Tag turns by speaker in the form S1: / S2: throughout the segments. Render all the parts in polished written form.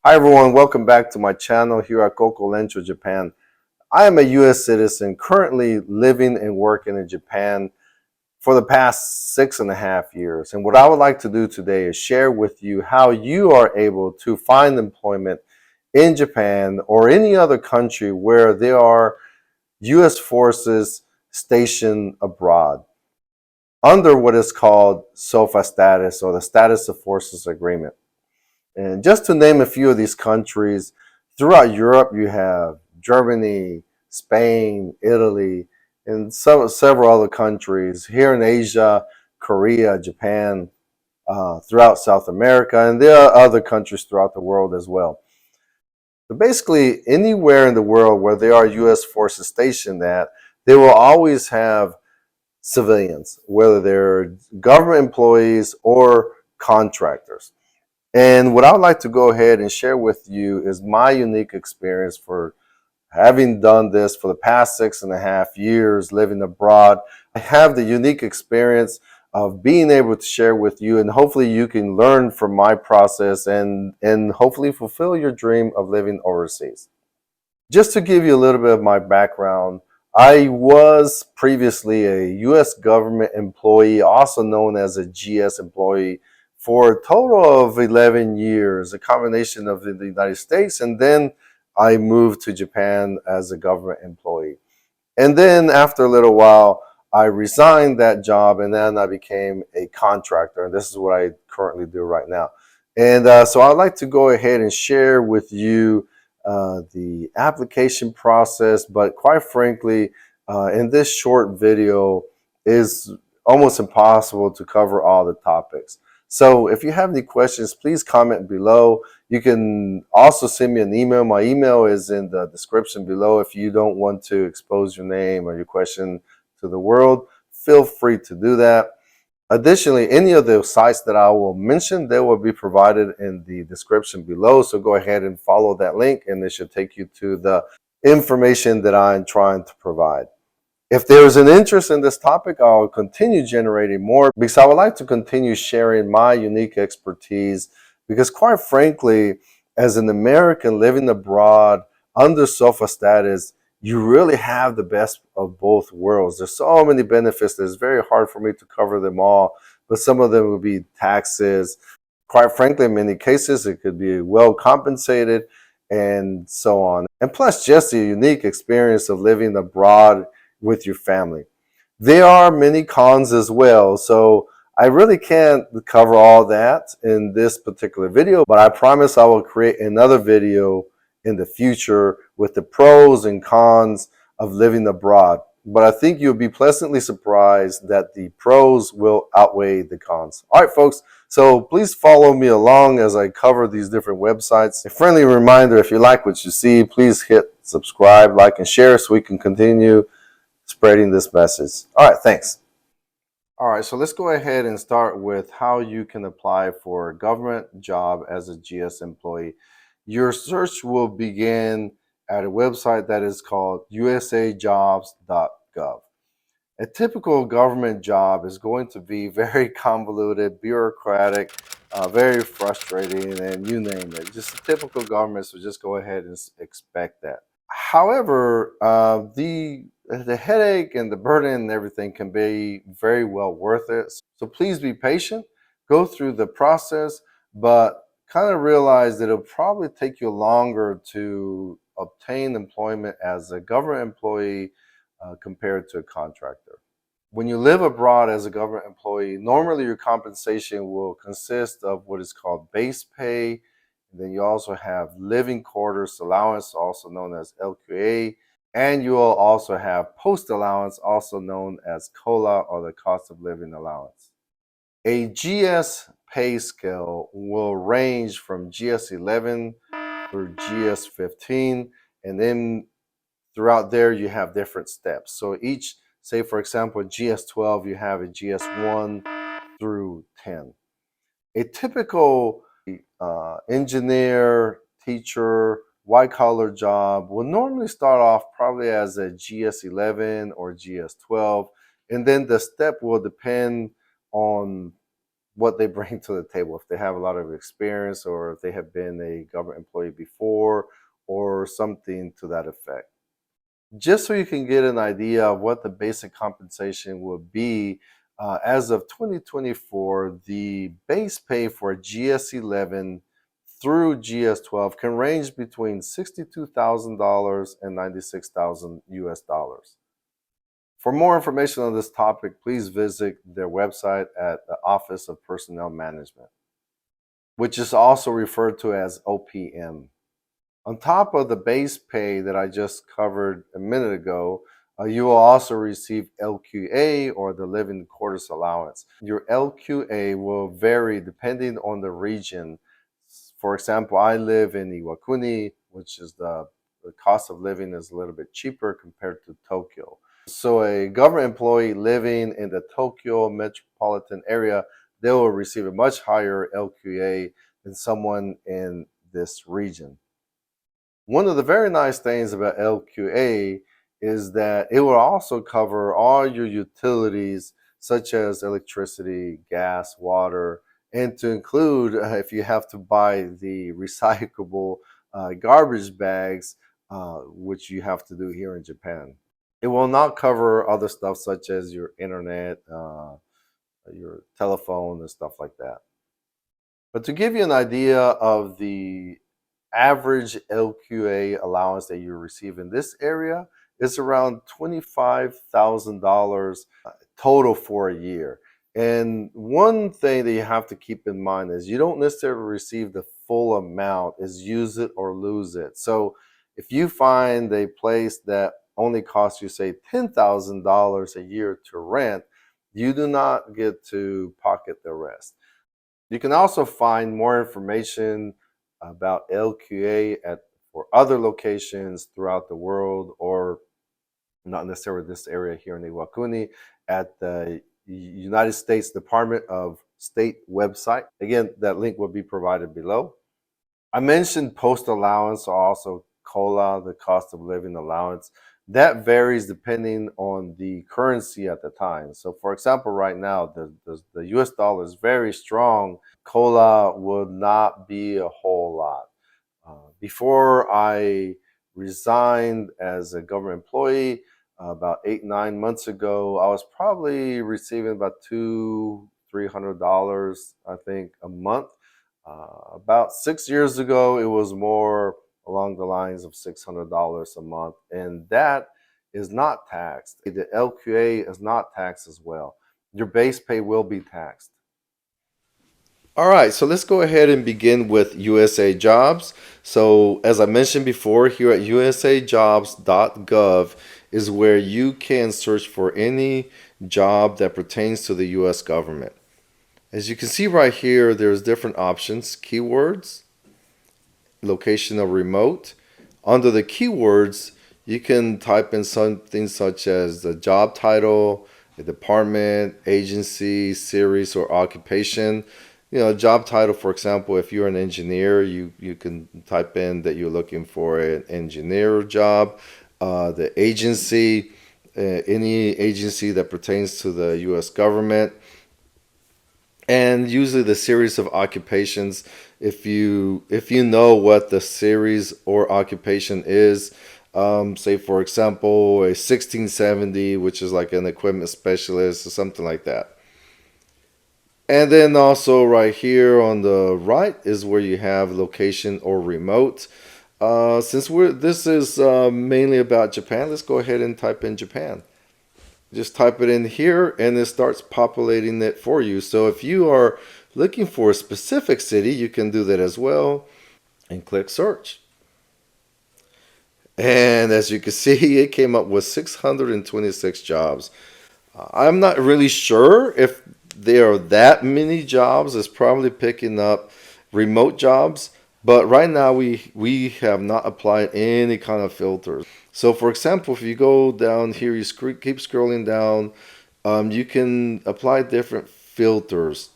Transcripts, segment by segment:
S1: Hi everyone, welcome back to my channel here at Coco, Lencho, Japan. I am a US citizen currently living and working in Japan for the past 6.5 years. And what I would like to do today is share with you how you are able to find employment in Japan or any other country where there are US forces stationed abroad under what is called SOFA status, or the Status of Forces Agreement. And just to name a few of these countries, throughout Europe, you have Germany, Spain, Italy, and several other countries. Here in Asia, Korea, Japan, throughout South America, and there are other countries throughout the world as well. But basically, anywhere in the world where there are U.S. forces stationed at, they will always have civilians, whether they're government employees or contractors. And what I would like to go ahead and share with you is my unique experience for having done this for the past 6.5 years living abroad. I have the unique experience of being able to share with you, and hopefully you can learn from my process and hopefully fulfill your dream of living overseas. Just to give you a little bit of my background, I was previously a US government employee, also known as a GS employee, for a total of 11 years, a combination of the United States, and then I moved to Japan as a government employee. And then after a little while, I resigned that job and then I became a contractor. And this is what I currently do right now. And so I'd like to go ahead and share with you the application process, but quite frankly, in this short video is almost impossible to cover all the topics. So if you have any questions, please comment below. You can also send me an email. My email is in the description below. If you don't want to expose your name or your question to the world, feel free to do that. Additionally, any of the sites that I will mention, they will be provided in the description below. So go ahead and follow that link and it should take you to the information that I'm trying to provide. If there's an interest in this topic, I'll continue generating more because I would like to continue sharing my unique expertise because quite frankly, as an American living abroad under SOFA status, you really have the best of both worlds. There's so many benefits that it's very hard for me to cover them all, but some of them will be taxes. Quite frankly, in many cases, it could be well compensated and so on. And plus, just the unique experience of living abroad with your family. There are many cons as well, so I really can't cover all that in this particular video, but I promise I will create another video in the future with the pros and cons of living abroad. But I think you'll be pleasantly surprised that the pros will outweigh the cons. All right, folks, so please follow me along as I cover these different websites. A friendly reminder, if you like what you see, please hit subscribe, like, and share so we can continue spreading this message. All right, thanks. All right, so let's go ahead and start with how you can apply for a government job as a GS employee. Your search will begin at a website that is called usajobs.gov. A typical government job is going to be very convoluted, bureaucratic, very frustrating, and you name it. Just a typical government, so just go ahead and expect that. However, the headache and the burden and everything can be very well worth it. So please be patient, go through the process, but kind of realize that it'll probably take you longer to obtain employment as a government employee compared to a contractor. When you live abroad as a government employee, normally your compensation will consist of what is called base pay. And then you also have living quarters allowance, also known as LQA. And you will also have post allowance, also known as COLA, or the cost of living allowance. A GS pay scale will range from GS 11 through GS 15. And then throughout there, you have different steps. So each, say for example, GS 12, you have a GS 1 through 10. A typical engineer, teacher, white collar job will normally start off probably as a GS 11 or GS 12, and then the step will depend on what they bring to the table, if they have a lot of experience or if they have been a government employee before or something to that effect. Just so you can get an idea of what the basic compensation will be, as of 2024, the base pay for GS11 through GS12 can range between $62,000 and 96,000 US dollars. For more information on this topic, please visit their website at the Office of Personnel Management, which is also referred to as OPM. On top of the base pay that I just covered a minute ago, you will also receive LQA, or the living quarters allowance. Your LQA will vary depending on the region. For example, I live in Iwakuni, which is the cost of living is a little bit cheaper compared to Tokyo. So a government employee living in the Tokyo metropolitan area, they will receive a much higher LQA than someone in this region. One of the very nice things about LQA is that it will also cover all your utilities, such as electricity, gas, water, and to include, if you have to buy the recyclable garbage bags, which you have to do here in Japan. It will not cover other stuff such as your internet, your telephone, and stuff like that. But to give you an idea of the average LQA allowance that you receive in this area, is around $25,000 total for a year. And one thing that you have to keep in mind is you don't necessarily receive the full amount, is use it or lose it. So if you find a place that only costs you, say, $10,000 a year to rent, you do not get to pocket the rest. You can also find more information about LQA for other locations throughout the world, or not necessarily this area here in Iwakuni, at the United States Department of State website. Again, that link will be provided below. I mentioned post allowance, or also COLA, the cost of living allowance. That varies depending on the currency at the time. So for example, right now, the US dollar is very strong. COLA would not be a whole lot. Before I resigned as a government employee, about 8, 9 months ago, I was probably receiving about $300, I think, a month. About 6 years ago, it was more along the lines of $600 a month, and that is not taxed. The LQA is not taxed as well. Your base pay will be taxed. All right, so let's go ahead and begin with USA Jobs. So, as I mentioned before, here at usajobs.gov is where you can search for any job that pertains to the US government. As you can see right here, there's different options: keywords, location of remote. Under the keywords, you can type in something such as the job title, the department, agency, series, or occupation. Job title, for example, if you're an engineer, you can type in that you're looking for an engineer job. The agency, any agency that pertains to the US government. And usually the series of occupations, if you know what the series or occupation is, say for example a 1670, which is like an equipment specialist or something like that. And then also right here on the right is where you have location or remote. Since this is mainly about Japan, let's go ahead and type in Japan. Just type it in here and it starts populating it for you. So if you are looking for a specific city, you can do that as well and click search. And as you can see, it came up with 626 jobs. I'm not really sure if there are that many jobs. It's probably picking up remote jobs. But right now, we have not applied any kind of filters. So, for example, if you go down here, you keep scrolling down, you can apply different filters.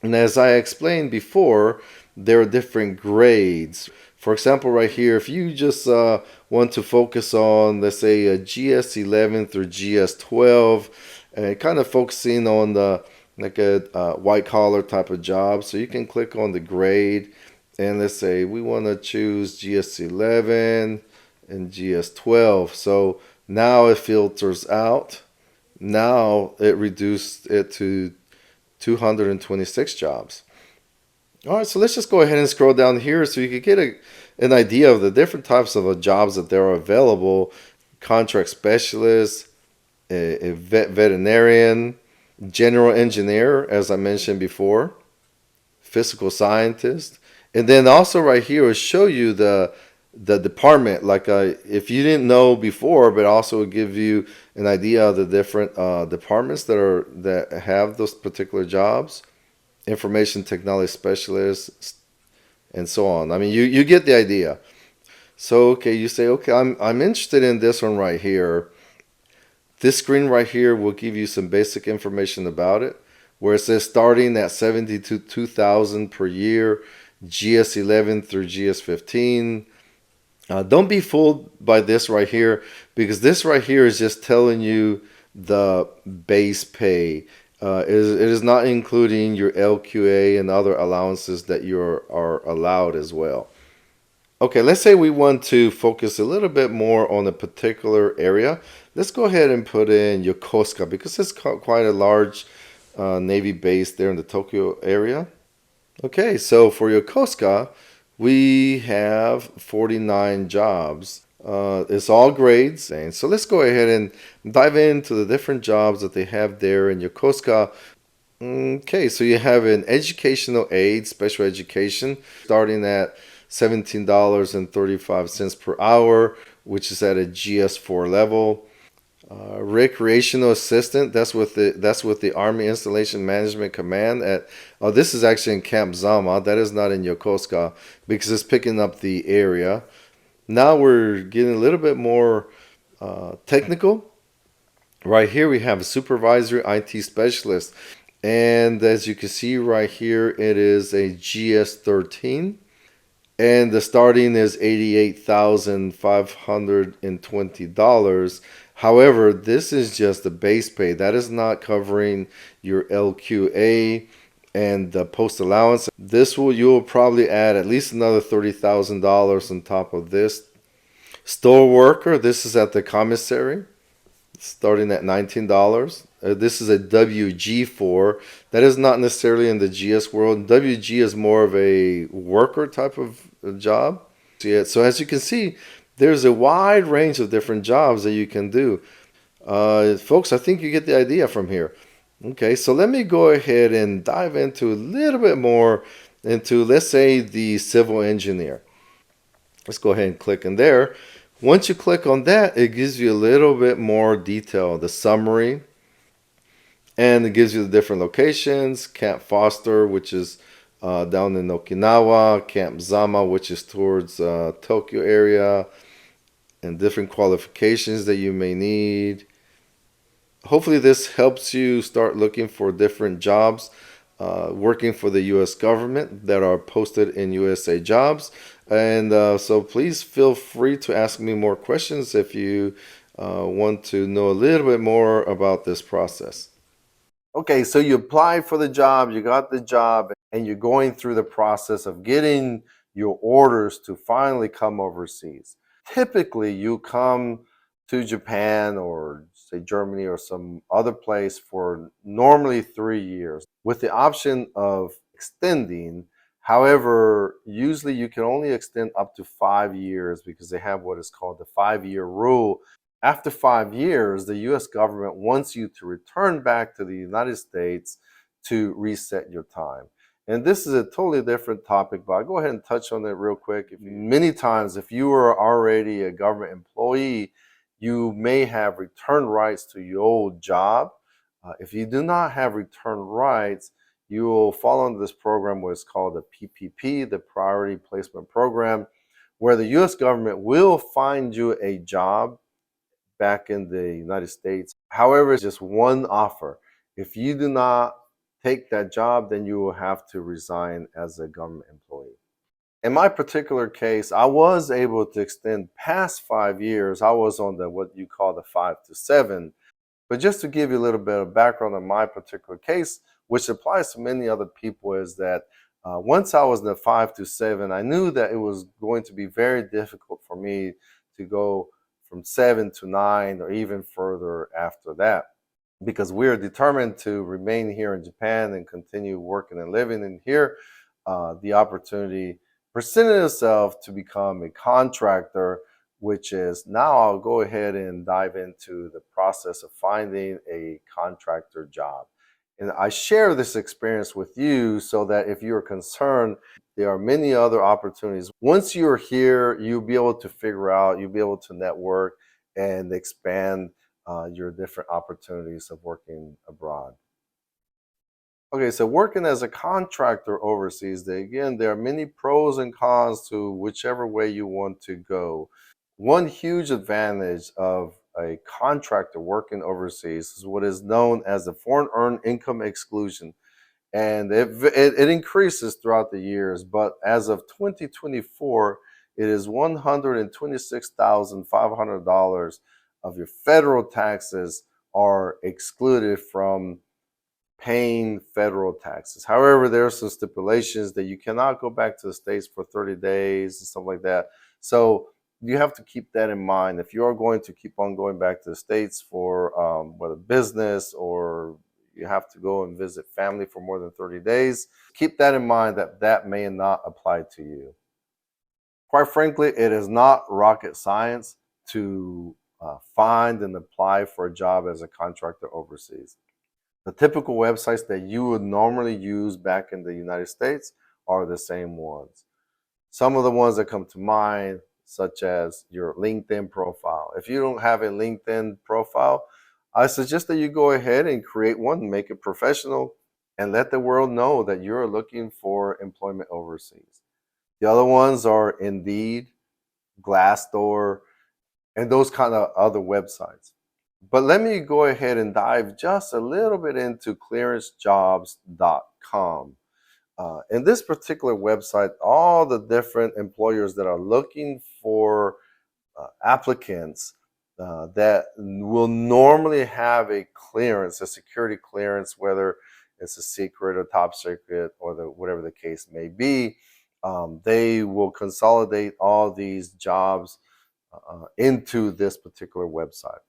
S1: And as I explained before, there are different grades. For example, right here, if you just want to focus on, let's say, a GS11 through GS12, and kind of focusing on the like a white collar type of job. So you can click on the grade, and let's say we want to choose GS11 and GS12. So now it filters out. Now it reduced it to 226 jobs. All right, so let's just go ahead and scroll down here so you can get an idea of the different types of jobs that there are available. Contract specialist, a veterinarian, general engineer, as I mentioned before, physical scientist, and then also right here will show you the department. Like if you didn't know before, but also will give you an idea of the different departments that have those particular jobs. Information technology specialist, and so on. I mean, you get the idea. So okay, you say okay, I'm interested in this one right here. This screen right here will give you some basic information about it, where it says starting at 72,000 per year, GS11 through GS15. Don't be fooled by this right here, because this right here is just telling you the base pay. It is not including your LQA and other allowances that you are allowed as well. Okay, let's say we want to focus a little bit more on a particular area. Let's go ahead and put in Yokosuka, because it's quite a large Navy base there in the Tokyo area. Okay, so for Yokosuka, we have 49 jobs. It's all grades. And so let's go ahead and dive into the different jobs that they have there in Yokosuka. Okay, so you have an educational aid, special education, starting at $17.35 per hour, which is at a GS4 level. Recreational assistant, that's with the Army Installation Management Command at. Oh, this is actually in Camp Zama. That is not in Yokosuka, because it's picking up the area. Now we're getting a little bit more technical. Right here we have a supervisory IT specialist, and as you can see right here, it is a GS13. And the starting is $88,520. However, this is just the base pay. That is not covering your LQA and the post allowance. You'll probably add at least another $30,000 on top of this. Store worker, this is at the commissary, starting at $19. This is a WG4. That is not necessarily in the GS world. WG is more of a worker type of job. So as you can see, there's a wide range of different jobs that you can do. Folks, I think you get the idea from here. Okay, so let me go ahead and dive into a little bit more into, let's say, the civil engineer. Let's go ahead and click in there. Once you click on that, it gives you a little bit more detail, the summary, and it gives you the different locations. Camp Foster, which is down in Okinawa, Camp Zama, which is towards Tokyo area, and different qualifications that you may need. Hopefully this helps you start looking for different jobs working for the U.S. government that are posted in USA Jobs. And so please feel free to ask me more questions if you want to know a little bit more about this process. Okay, so you applied for the job, you got the job, and you're going through the process of getting your orders to finally come overseas. Typically, you come to Japan or say Germany or some other place for normally 3 years with the option of extending. However, usually you can only extend up to 5 years because they have what is called the 5-year rule. After 5 years, the US government wants you to return back to the United States to reset your time. And this is a totally different topic, but I'll go ahead and touch on it real quick. Many times, if you are already a government employee, you may have return rights to your old job. If you do not have return rights, you will fall under this program, what is called the PPP, the Priority Placement Program, where the US government will find you a job back in the United States. However, it's just one offer. If you do not take that job, then you will have to resign as a government employee. In my particular case, I was able to extend past 5 years. I was on the what you call the 5 to 7. But just to give you a little bit of background on my particular case, which applies to many other people, is that once I was in the 5 to 7, I knew that it was going to be very difficult for me to go from 7 to 9 or even further after that, because we are determined to remain here in Japan and continue working and living in here. The opportunity presented itself to become a contractor, which is now I'll go ahead and dive into the process of finding a contractor job. And I share this experience with you so that if you're concerned, there are many other opportunities. Once you're here, you'll be able to figure out, you'll be able to network and expand your different opportunities of working abroad. Okay, so working as a contractor overseas, again, there are many pros and cons to whichever way you want to go. One huge advantage of a contractor working overseas is what is known as the foreign earned income exclusion. And it increases throughout the years, but as of 2024, it is $126,500 of your federal taxes are excluded from paying federal taxes. However, there are some stipulations that you cannot go back to the States for 30 days and stuff like that. So you have to keep that in mind. If you are going to keep on going back to the States for whether business or you have to go and visit family for more than 30 days, keep that in mind that that may not apply to you. Quite frankly, it is not rocket science to find and apply for a job as a contractor overseas. The typical websites that you would normally use back in the United States are the same ones. Some of the ones that come to mind, such as your LinkedIn profile. If you don't have a LinkedIn profile, I suggest that you go ahead and create one, make it professional, and let the world know that you're looking for employment overseas. The other ones are Indeed, Glassdoor, and those kind of other websites. But let me go ahead and dive just a little bit into clearancejobs.com. In this particular website, all the different employers that are looking for applicants that will normally have a clearance, a security clearance, whether it's a secret or top secret or whatever the case may be, they will consolidate all these jobs into this particular website.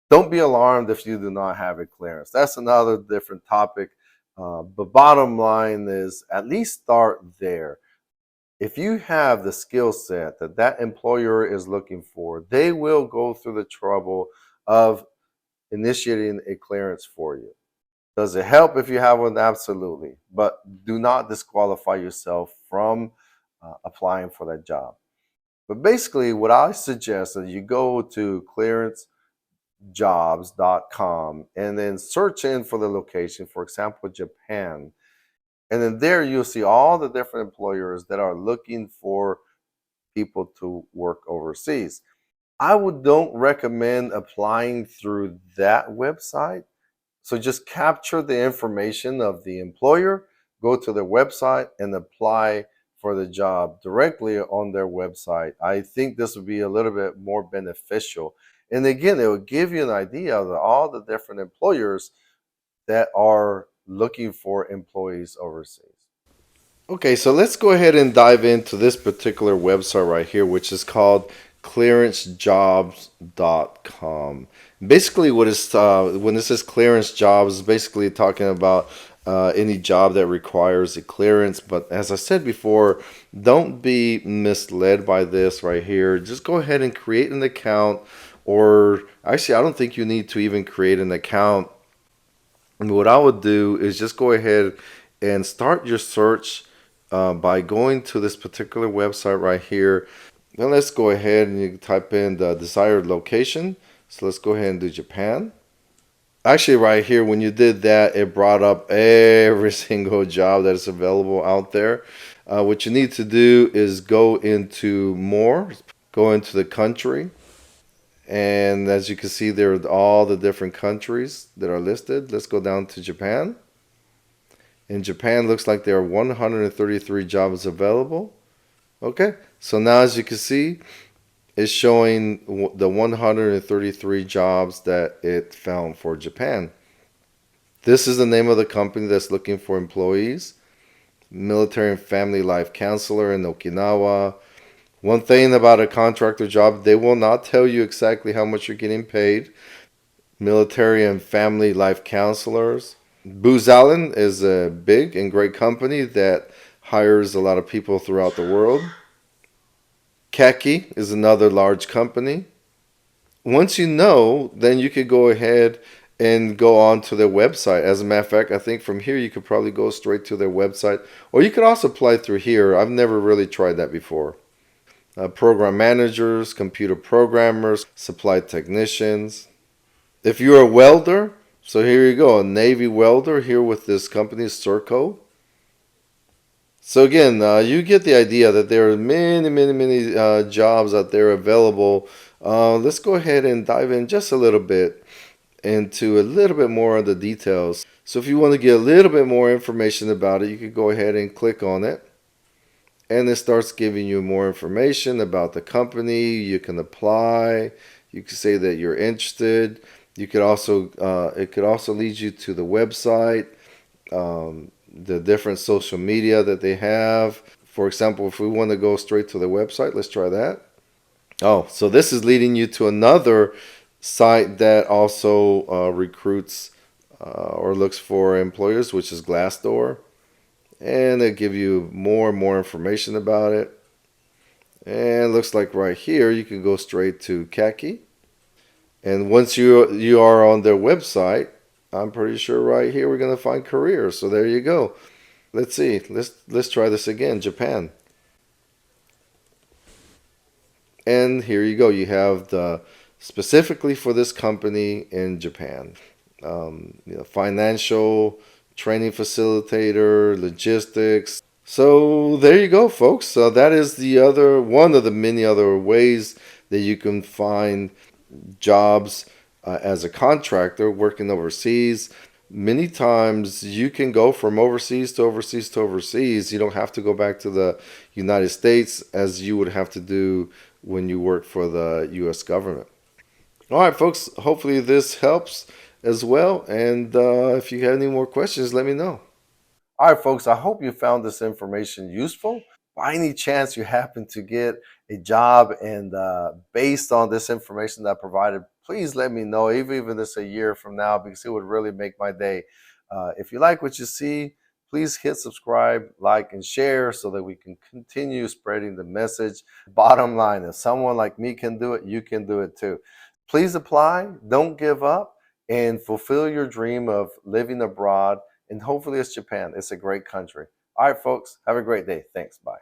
S1: Don't be alarmed if you do not have a clearance. That's another different topic. But bottom line is at least start there. If you have the skill set that that employer is looking for, they will go through the trouble of initiating a clearance for you. Does it help if you have one? Absolutely. But do not disqualify yourself from applying for that job. But basically, what I suggest is you go to clearancejobs.com and then search in for the location, for example, Japan. And then there you'll see all the different employers that are looking for people to work overseas. I don't recommend applying through that website. So just capture the information of the employer, go to their website and apply for the job directly on their website. I think this would be a little bit more beneficial. And again, it will give you an idea of all the different employers that are looking for employees overseas. Okay, so let's go ahead and dive into this particular website right here, which is called clearancejobs.com. Basically, what is when it says clearance jobs, is basically talking about any job that requires a clearance. But as I said before, don't be misled by this right here. Just go ahead and create an account, or actually, I don't think you need to even create an account. And what I would do is just go ahead and start your search by going to this particular website right here. Then let's go ahead and you can type in the desired location. So let's go ahead and do Japan. Actually, right here, when you did that, it brought up every single job that is available out there. What you need to do is go into more, go into the country. And as you can see, there are all the different countries that are listed. Let's go down to Japan. In Japan, looks like there are 133 jobs available. Okay, so now as you can see, it's showing the 133 jobs that it found for Japan. This is the name of the company that's looking for employees. Military and Family Life Counselor in Okinawa. One thing about a contractor job, they will not tell you exactly how much you're getting paid. Military and Family Life Counselors. Booz Allen is a big and great company that hires a lot of people throughout the world. Kaki is another large company. Once you know, then you could go ahead and go on to their website. As a matter of fact, I think from here you could probably go straight to their website, or you could also apply through here. I've never really tried that before. Program managers, computer programmers, supply technicians. If you're a welder, so here you go, a Navy welder here with this company, Serco. So again, you get the idea that there are many, many, many jobs out there available. Let's go ahead and dive in just a little bit into a little bit more of the details. So if you want to get a little bit more information about it, you could go ahead and click on it. And it starts giving you more information about the company. You can apply. You can say that you're interested. You could also it could also lead you to the website, the different social media that they have. For example, if we want to go straight to the website, let's try that. Oh, so this is leading you to another site that also recruits or looks for employers, which is Glassdoor. And they give you more and more information about it. And it looks like right here you can go straight to Kaki. And once you are on their website, I'm pretty sure right here we're gonna find careers. So there you go. Let's see. Let's try this again. Japan. And here you go. You have the specifically for this company in Japan. Financial training facilitator, logistics. So there you go, folks. So that is the other one of the many other ways that you can find jobs as a contractor working overseas. Many times you can go from overseas to overseas to overseas. You don't have to go back to the United States as you would have to do when you work for the U.S. government. All right, folks. Hopefully this helps as well. And if you have any more questions, let me know. All right, folks, I hope you found this information useful. By any chance you happen to get a job and based on this information that I provided, please let me know, even if it's a year from now, because it would really make my day. If you like what you see, please hit subscribe, like, and share so that we can continue spreading the message. Bottom line, if someone like me can do it, you can do it too. Please apply, don't give up, and fulfill your dream of living abroad, and hopefully it's Japan. It's a great country. All right, folks, have a great day. Thanks. Bye.